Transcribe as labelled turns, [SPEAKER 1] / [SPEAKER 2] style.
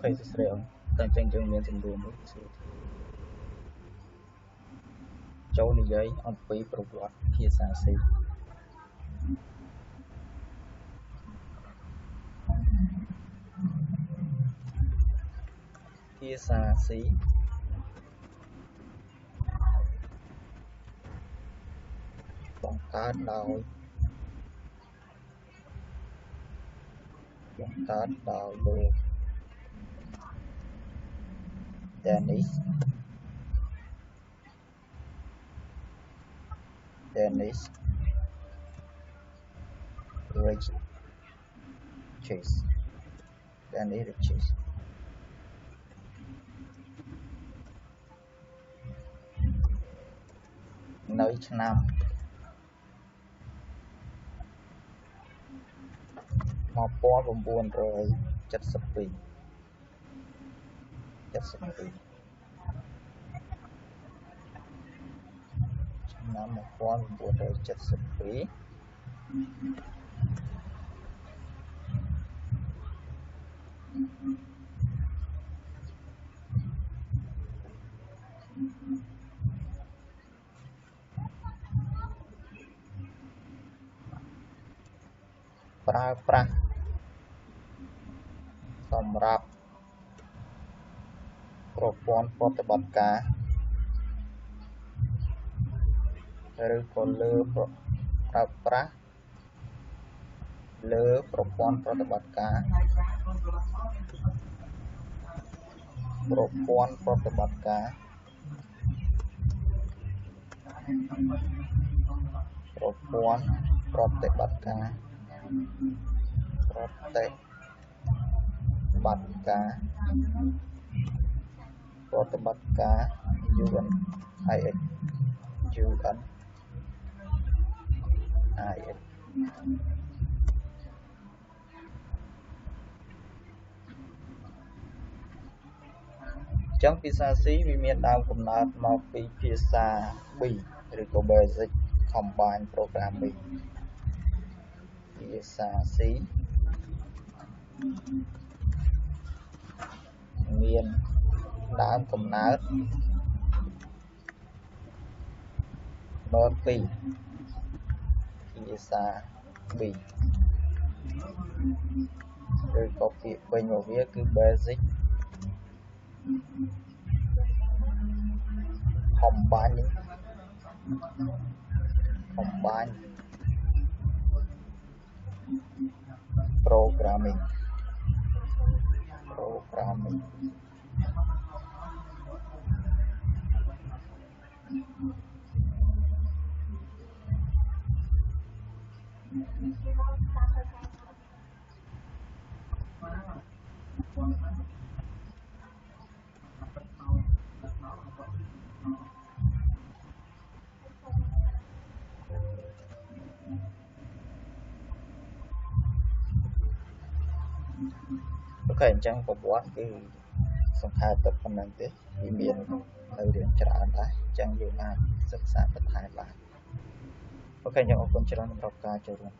[SPEAKER 1] Okay, this real. Thank you, men trong room. Châu này giấy ông phí phục loạt phía xa xí. Phía xa xí. Bằng cát đào. Bằng cát đào luôn. Dennis Ritchie. Dennis Ritchie. Nơi năm 1972 năm 1972 ប្រើប្រាស់សម្រាប់ប្រព័ន្ធប្រតិបត្តិការឬក៏លើប្រើប្រាស់លើប្រព័ន្ធប្រតិបត្តិការប្រព័ន្ធប្រតិបត្តិការប្រព័ន្ធប្រតិបត្តិការប្រតិបត្តិការប្រតិបត្តិការ UNIX ចឹងភាសា C វាមានដើមកំណើតមកពីភាសា B ឬក៏ Basic Combined Programming ភាសា C មានដើមកំណើតមកពីភាសា B ឬក៏ពាក្យពេញមកវាគឺ Basic Combined Programming Okay, អញ្ចឹងប្រវត្តិគឺសង្ខេបទៅប៉ុណ្្នឹងទេវាមាននៅរឿងច្រើនដែរអញ្ចឹងយើងអាចសិក្សាបន្ថែមបានអូខេអញ្ចឹងអរគុណច្រើនសម្រាប់ការចូលរួម